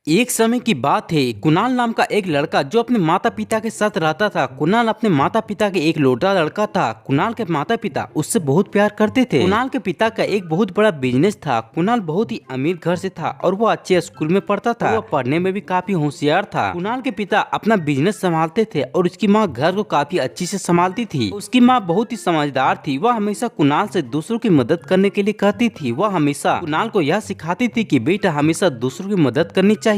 एक समय की बात है। कुणाल नाम का एक लड़का जो अपने माता पिता के साथ रहता था। कुणाल अपने माता पिता के एक लौटा लड़का था। कुणाल के माता पिता उससे बहुत प्यार करते थे। कुणाल के पिता का एक बहुत बड़ा बिजनेस था। कुणाल बहुत ही अमीर घर से था और वो अच्छे स्कूल में पढ़ता था। वो पढ़ने में भी काफी होशियार था। कुणाल के पिता अपना बिजनेस संभालते थे और उसकी माँ घर को काफी अच्छी से संभालती थी। उसकी माँ बहुत ही समझदार थी। वह हमेशा कुणाल से दूसरों की मदद करने के लिए कहती थी। वह हमेशा कुणाल को यह सिखाती थी कि बेटा हमेशा दूसरों की मदद करनी चाहिए।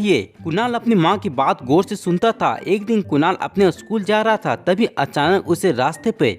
कुणाल अपनी माँ की बात गौर से सुनता था। एक दिन कुणाल अपने स्कूल जा रहा था, तभी अचानक उसे रास्ते पे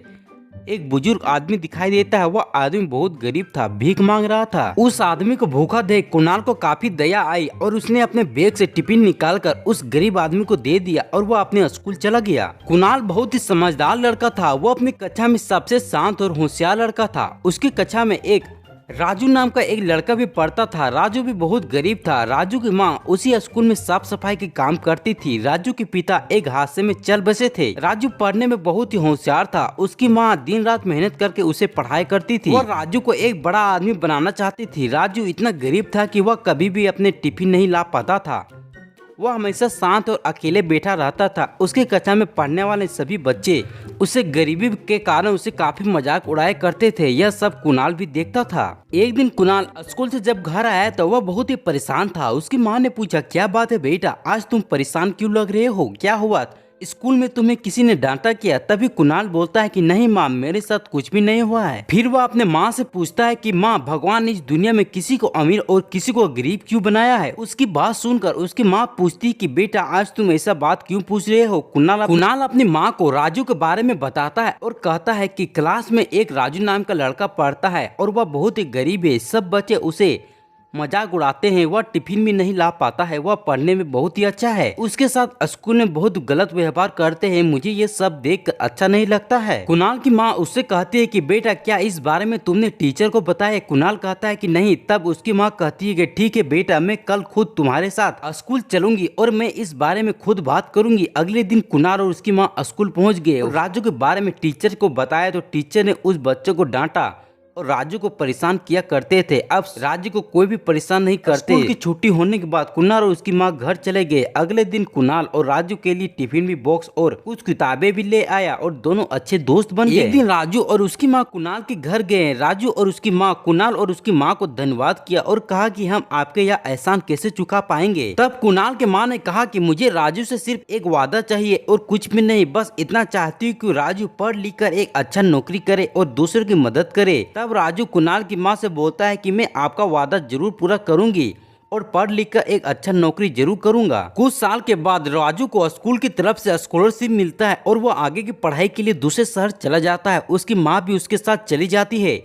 एक बुजुर्ग आदमी दिखाई देता है। वह आदमी बहुत गरीब था, भीख मांग रहा था। उस आदमी को भूखा देख कुणाल को काफी दया आई और उसने अपने बैग से टिफिन निकालकर उस गरीब आदमी को दे दिया और वह अपने स्कूल चला गया। कुणाल बहुत ही समझदार लड़का था। वो अपनी कक्षा में सबसे शांत और होशियार लड़का था। उसकी कक्षा में एक राजू नाम का एक लड़का भी पढ़ता था। राजू भी बहुत गरीब था। राजू की माँ उसी स्कूल में साफ सफाई के काम करती थी। राजू के पिता एक हादसे में चल बसे थे। राजू पढ़ने में बहुत ही होशियार था। उसकी माँ दिन रात मेहनत करके उसे पढ़ाई करती थी। वह राजू को एक बड़ा आदमी बनाना चाहती थी। राजू इतना गरीब था कि वह कभी भी अपने टिफिन नहीं ला पाता था। वह हमेशा शांत और अकेले बैठा रहता था। उसके कक्षा में पढ़ने वाले सभी बच्चे उसे गरीबी के कारण उसे काफी मजाक उड़ाया करते थे। यह सब कुणाल भी देखता था। एक दिन कुणाल स्कूल से जब घर आया तो वह बहुत ही परेशान था। उसकी माँ ने पूछा, क्या बात है बेटा, आज तुम परेशान क्यों लग रहे हो, क्या हुआ, स्कूल में तुम्हें किसी ने डांटा क्या? तभी कुणाल बोलता है कि नहीं माँ, मेरे साथ कुछ भी नहीं हुआ है। फिर वह अपने माँ से पूछता है कि माँ, भगवान ने इस दुनिया में किसी को अमीर और किसी को गरीब क्यों बनाया है? उसकी बात सुनकर उसकी माँ पूछती कि बेटा आज तुम ऐसा बात क्यों पूछ रहे हो? कुणाल अपनी माँ को राजू के बारे में बताता है और कहता है कि क्लास में एक राजू नाम का लड़का पढ़ता है और वह बहुत ही गरीब है। सब बच्चे उसे मजाक उड़ाते हैं। वह टिफिन भी नहीं ला पाता है। वह पढ़ने में बहुत ही अच्छा है। उसके साथ स्कूल में बहुत गलत व्यवहार करते हैं। मुझे ये सब देख अच्छा नहीं लगता है। कुणाल की माँ उससे कहती है कि बेटा क्या इस बारे में तुमने टीचर को बताया? कुणाल कहता है कि नहीं। तब उसकी माँ कहती है कि ठीक है बेटा, मैं कल खुद तुम्हारे साथ स्कूल चलूंगी और मैं इस बारे में खुद बात करूंगी। अगले दिन कुणाल और उसकी माँ स्कूल पहुँच गए। राजू के बारे में टीचर को बताया तो टीचर ने उस बच्चे को डांटा और राजू को परेशान किया करते थे। अब राजू को कोई भी परेशान नहीं करते। स्कूल की छुट्टी होने के बाद कुणाल और उसकी माँ घर चले गए। अगले दिन कुणाल और राजू के लिए टिफिन भी बॉक्स और कुछ किताबें भी ले आया और दोनों अच्छे दोस्त बन गए। एक दिन राजू और उसकी माँ कुणाल के घर गए। राजू और उसकी माँ कुणाल और उसकी माँ को धन्यवाद किया और कहा कि हम आपके यह एहसान कैसे चुका पाएंगे। तब कुणाल के माँ ने कहा कि मुझे राजू से सिर्फ एक वादा चाहिए और कुछ भी नहीं, बस इतना चाहती हूँ कि राजू पढ़ लिख कर एक अच्छा नौकरी करे और दूसरों की मदद करे। तब राजू कुणाल की माँ से बोलता है कि मैं आपका वादा जरूर पूरा करूंगी और पढ़ लिख कर एक अच्छा नौकरी जरूर करूंगा। कुछ साल के बाद राजू को स्कूल की तरफ से स्कॉलरशिप मिलता है और वो आगे की पढ़ाई के लिए दूसरे शहर चला जाता है। उसकी माँ भी उसके साथ चली जाती है।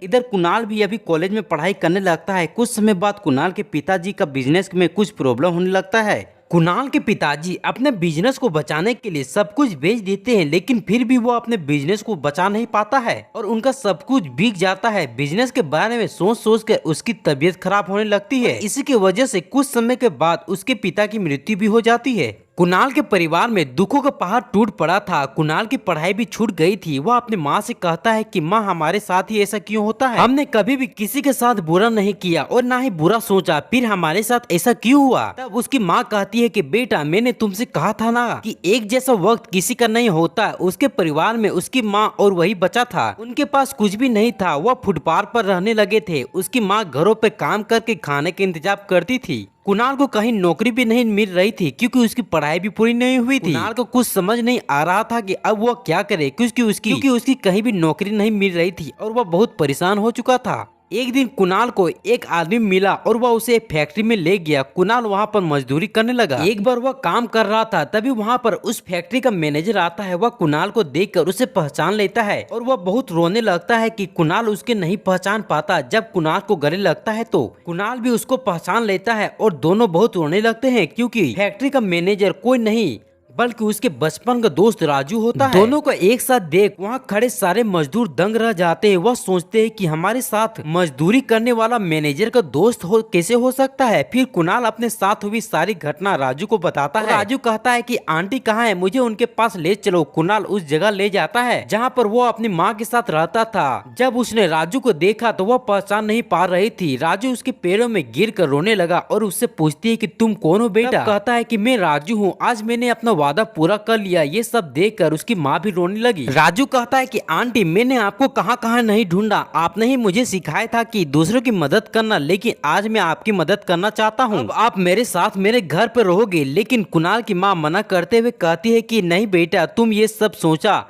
इधर कुणाल भी अभी कॉलेज में पढ़ाई करने लगता है। कुछ समय बाद कुणाल के पिताजी का बिजनेस में कुछ प्रॉब्लम होने लगता है। कुणाल के पिताजी अपने बिजनेस को बचाने के लिए सब कुछ बेच देते हैं, लेकिन फिर भी वो अपने बिजनेस को बचा नहीं पाता है और उनका सब कुछ बिक जाता है। बिजनेस के बारे में सोच सोच कर उसकी तबीयत खराब होने लगती है। इसी की वजह से कुछ समय के बाद उसके पिता की मृत्यु भी हो जाती है। कुणाल के परिवार में दुखों का पहाड़ टूट पड़ा था। कुणाल की पढ़ाई भी छूट गई थी। वह अपनी माँ से कहता है कि माँ, हमारे साथ ही ऐसा क्यों होता है? हमने कभी भी किसी के साथ बुरा नहीं किया और ना ही बुरा सोचा, फिर हमारे साथ ऐसा क्यों हुआ? तब उसकी माँ कहती है कि बेटा, मैंने तुमसे कहा था ना कि एक जैसा वक्त किसी का नहीं होता। उसके परिवार में उसकी माँ और वही बचा था। उनके पास कुछ भी नहीं था। वह फुटपाथ पर रहने लगे थे। उसकी माँ घरों पे काम करके खाने के इंतजाम करती थी। कुणाल को कहीं नौकरी भी नहीं मिल रही थी क्योंकि उसकी पढ़ाई भी पूरी नहीं हुई थी। कुणाल को कुछ समझ नहीं आ रहा था कि अब वह क्या करे, क्योंकि उसकी कहीं भी नौकरी नहीं मिल रही थी और वह बहुत परेशान हो चुका था। एक दिन कुणाल को एक आदमी मिला और वह उसे फैक्ट्री में ले गया। कुणाल वहां पर मजदूरी करने लगा। एक बार वह काम कर रहा था, तभी वहां पर उस फैक्ट्री का मैनेजर आता है। वह कुणाल को देखकर उसे पहचान लेता है और वह बहुत रोने लगता है कि कुणाल उसके नहीं पहचान पाता। जब कुणाल को गले लगता है तो कुणाल भी उसको पहचान लेता है और दोनों बहुत रोने लगते हैं क्योंकि फैक्ट्री का मैनेजर कोई नहीं बल्कि उसके बचपन का दोस्त राजू होता है। दोनों को एक साथ देख वहाँ खड़े सारे मजदूर दंग रह जाते हैं। वह सोचते हैं कि हमारे साथ मजदूरी करने वाला मैनेजर का दोस्त कैसे हो सकता है। फिर कुणाल अपने साथ हुई सारी घटना राजू को बताता है। राजू कहता है कि आंटी कहाँ है, मुझे उनके पास ले चलो। कुणाल उस जगह ले जाता है जहाँ पर वो अपनी माँ के साथ रहता था। जब उसने राजू को देखा तो वह पहचान नहीं पा रही थी। राजू उसके पैरों में गिर कर रोने लगा और उससे पूछती है कि तुम कौन हो बेटा। कहता है कि मैं राजू हूँ, आज मैंने अपना वादा पूरा कर लिया। ये सब देखकर उसकी माँ भी रोने लगी। राजू कहता है कि आंटी मैंने आपको कहाँ कहाँ नहीं ढूंढा, आपने ही मुझे सिखाया था कि दूसरों की मदद करना, लेकिन आज मैं आपकी मदद करना चाहता हूँ। अब आप मेरे साथ मेरे घर पर रहोगे। लेकिन कुणाल की माँ मना करते हुए कहती है कि नहीं बेटा, तुम ये सब सोचा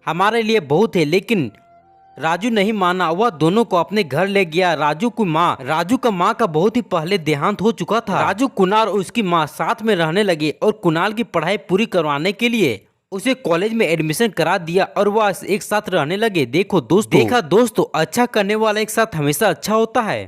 हमारे लिए बहुत है। लेकिन राजू नहीं माना, वह दोनों को अपने घर ले गया। राजू का माँ का बहुत ही पहले देहांत हो चुका था। राजू, कुणाल और उसकी माँ साथ में रहने लगे और कुणाल की पढ़ाई पूरी करवाने के लिए उसे कॉलेज में एडमिशन करा दिया और वह एक साथ रहने लगे। देखा दोस्तों, अच्छा करने वाला एक साथ हमेशा अच्छा होता है।